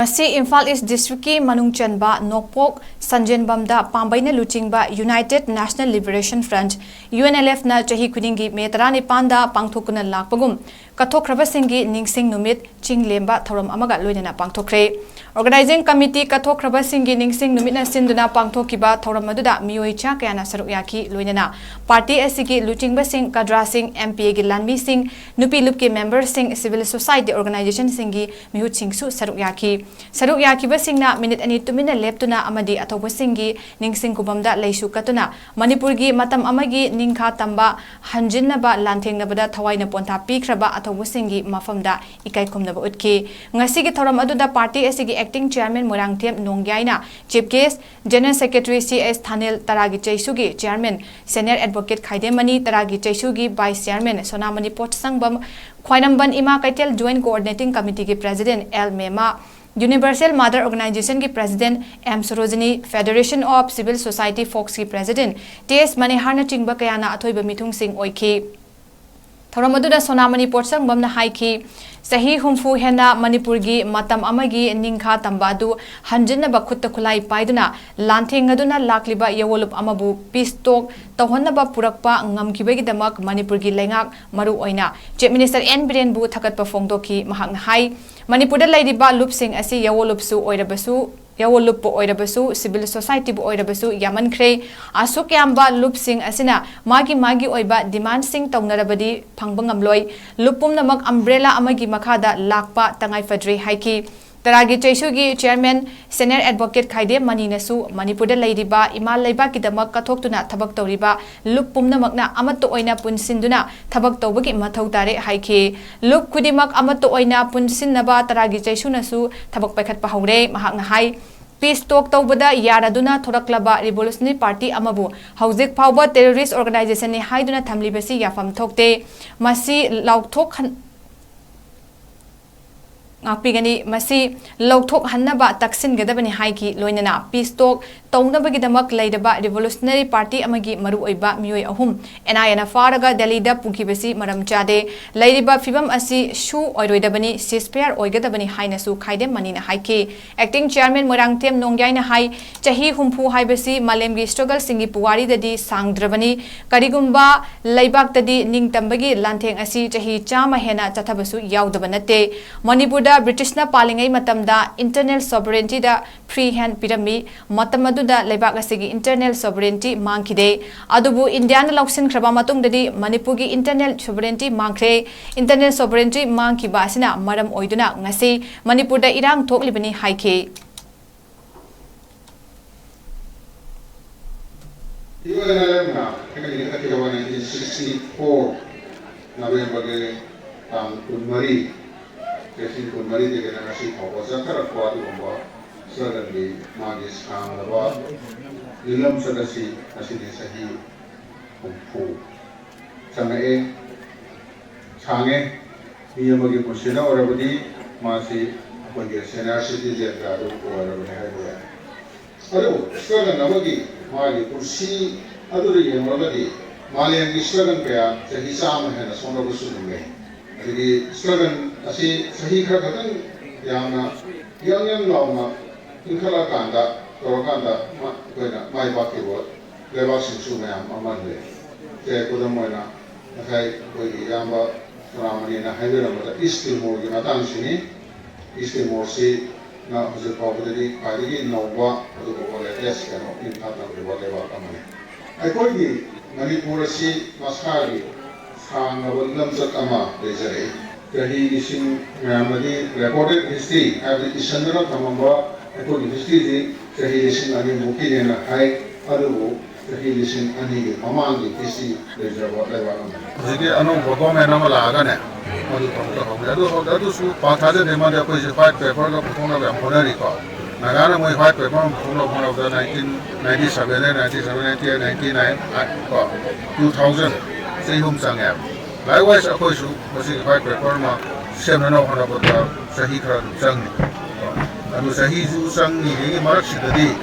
Imphal East District ki manung chanba Nokpok Sanjenbamda Pambaina Luchingba United National Liberation Front UNLF na chahi khudingi me tarani panda pangthokuna lakpagum kathokraba singi ningsing numit chinglemba thoram amaga loinana pangthokre Organizing Committee kathokraba singi ningsing numit na sinduna pangthokiba thoram aduda mioi cha kayana saruk yaki loinana party asigi luchingba sing kadra sing MPA gi lanmi sing nupi lupki member sing civil society organization singi mihut singsu saruk yaki Saruk yakiba singna minute ani tumina leptuna amadi athoba singi ningsing kubamda leisu katuna Manipurgi matam amagi ningkha tamba hanjinnaba lanthengnabada thawaina ponta pikhraba athoba singi mafamda ikai khumnaba utki ngasigi thoram aduda party asigi acting chairman Morangthem Nongyaina chief guest general secretary CS Thanel Taragi Chaisugi chairman senior advocate Khaidemani Taragi Chaisugi vice chairman Sonamani Potsangbam Khwainamban Ima Kaitel joint coordinating committee ki president L Mema Universal Mother Organization ki President M. Sarojini, Federation of Civil Society Folks ki President T.S. Maneharna chingba kayana athoiba mithung sing oiki. Thoramaduda Sonamani Potsangbam na haiki Sahi humfu hena Manipurgi matam amagi ningkha tambadu hanjinna bakhutta khulai paiduna lanthengaduna lakliba yawolup amabu peace talk tawhannaba purakpa ngamkibagi damak Manipurgi lengak maru oina Chief Minister N Biren bu thakatpa phongdoki mahakna hai Manipurda laidiba lupsing asi yawolupsu oirabasu Yawolup po oirabasu civil society bu oirabasu yamankhre asuk yamba lupsing asina magi oiba demand sing tawnarabadi phangbangamloi lupum namak umbrella amagi makhada lakpa tangai fadre haiki Taragi Chaisugi chairman senior advocate Khaide Maninasu Manipurda laidiba imal laiba kidamak kathoktuna thabak tawriba lup pumnamakna amatto oina punsinduna thabak tawbagi mathau tare haiki lup kudimak amatto oina punsinnaba Taragi Chaisunasu thabak paikhat pahore mahakna hai Peace talk tawbada yaraduna thoraklaba Revolutionary Party amabu hauzik phawba terrorist organization ni haiduna thamlibasi yafam thokte masi laukthok Pigani Masi Lotok Hanaba Taksin Gadabani Haiki Loinana Peace Talk Tongnabagidamak Laidaba Revolutionary Party Amagi Maru Oiba Mui Ahum NINA Faraga Delida Punkibasi Maram Chade Laidiba Fibam Asi Shu Oiroidabani Ceasefire Oigadabani Hainasu Kaidem Manina Haiki Acting Chairman Morangthem Nongyaina Hai Chahi Humpu Haibasi Malemgi Struggle Singi Puwari Dadi Sangdrabani Karigumba Laibak Dadi Ning Tambagi Lanteng Asi Chahi Chama Hena Chatabasu Yaudabanate Manipur British na palingai matamda internal sovereignty da free hand pirami matamaduda leibak asigi internal sovereignty mangkhide adubu India na lauksin khraba matung dadi Manipur gi internal sovereignty mangkhre internal sovereignty mangkhiba asina maram oiduna ngasi Manipur da irang thoklibani haike UNLF na kani katiwa 1964 November ge kunmari Kesin kunmari de kana si phawa zakara kwadu bomba suddenly magis kangaba ilam sadasi asini sahi umpu samae change niyamagi musina orabadi masi aponge senior citizen da ru orabadi haiya aro sudden namagi magi kursi aduri yemagadi malian slogan kaya sahi sama hena sonabu sununge Jadi slogan asi sahi khagatang yang launa inkhala kanda torokanda koina mai bakti bo leba sinsu mayam amanle te kodamoina nakai koi yamba ramani na haibera mata East-Timor gi matang sini East-Timor si na huzur pawdari kaigi nawwa adu bo le yes kano inkhala bo leba amane ai koi gi Manipur si maskhari Sangabon lamsak ama lejare kahi ising ngamadi recorded history have isandra tamamba ekoi history ji kahi ising ani mukhi na hai aru kahi ising ani mamangi history lejaba lewa jige anu bogo me na mala aga ne adu adu su pathade ne ma de koi white paper ka phona ba phonari ko nagana moi white paper phona of the 1997 1999 ko 2000 Sehum Sangam. Likewise, a coach was in white performer, 7 of the Sahikra Sang. And was a Hizu Sang, March the day,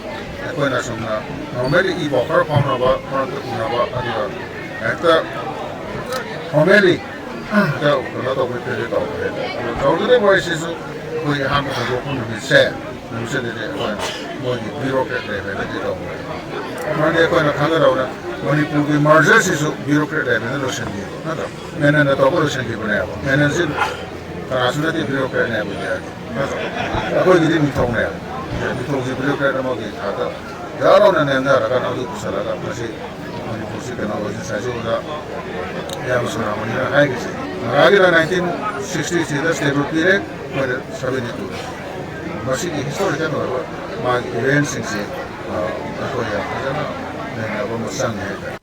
a Quenasuna, normally Evo, her form of at the Homely, a lot of it. So the voices ꯑꯩꯈꯣꯏ ꯑꯍꯥꯟꯕ ꯍꯧꯗꯣꯛꯄ ꯅꯨꯃꯤꯠꯁꯦ ꯅꯨꯃꯤꯠꯁꯤꯗꯗꯤ ꯑꯩꯈꯣꯏꯅ ꯃꯣꯏꯒꯤ ꯕ꯭ꯌꯨꯔꯣꯀ꯭ꯔꯦꯠ ꯂꯦꯚꯦꯜꯗꯗꯤ ꯇꯧꯕ ꯃꯔꯝꯗꯤ ꯑꯩꯈꯣꯏꯅ ꯈꯪꯒꯗꯧꯅ ꯃꯅꯤꯄꯨꯔꯒꯤ ꯃꯔꯖꯔꯁꯤꯁꯨ ꯕ꯭ꯌꯨꯔꯣꯀ꯭ꯔꯦꯠ ꯂꯦꯚꯦꯜꯗ ꯂꯣꯏꯁꯤꯟꯈꯤꯕ ꯅꯠꯇ꯭ꯔꯣ ꯃꯦꯅꯟꯅ ꯇꯧꯕ ꯂꯣꯏꯁꯤꯟꯈꯤꯕꯅꯦꯕ ꯃꯦꯅꯟꯁꯤ ꯀꯅꯥꯁꯨ ꯅꯠꯇꯦ ꯕ꯭ꯌꯨꯔꯣꯀ꯭ꯔꯦꯠꯅꯦꯕ ꯅꯠꯇ꯭ꯔꯣ ꯑꯩꯈꯣꯏꯒꯤꯗꯤ ꯅꯤꯡꯊꯧꯅꯦꯕ ꯅꯤꯡꯊꯧꯁꯤ ꯕ꯭ꯌꯨꯔꯣꯀ꯭ꯔꯦꯠ ꯑꯃꯒꯤ ꯊꯥꯛꯇ ꯌꯥꯔꯣꯅ ꯅꯦꯝꯊꯔꯒ ꯑꯗꯨ ꯄꯨꯁꯜꯂꯒ ꯃꯁꯤ ꯃꯅꯤꯄꯨꯔꯁꯤ ꯀꯩꯅꯣ ꯑꯣꯔꯒꯅꯥꯏꯖꯦꯁꯟꯗ ꯌꯥꯝꯅ ꯁꯨꯔꯥꯃꯅꯤꯅ ꯍꯥꯏꯒꯤꯁꯤ ꯃꯥꯒꯤꯅ 1963ꯗ ꯁ꯭ꯇꯦꯠꯍꯨꯗ ꯄꯤꯔꯦ ꯑꯩꯈꯣꯏꯅ 72 ꯃꯁꯤꯒꯤ ꯍꯤꯁꯇꯣꯔꯤꯀꯦꯜ ꯑꯣꯏꯕ ꯃꯥꯒꯤ ꯏꯚꯦꯟꯁꯤꯡꯁꯤ ꯑꯩꯈꯣꯏ ꯌꯥꯝ ꯐꯖꯅ ꯅꯩꯅꯕ ꯑꯃ ꯆꯪꯉꯦ ꯍꯥꯏꯇꯥꯔꯦ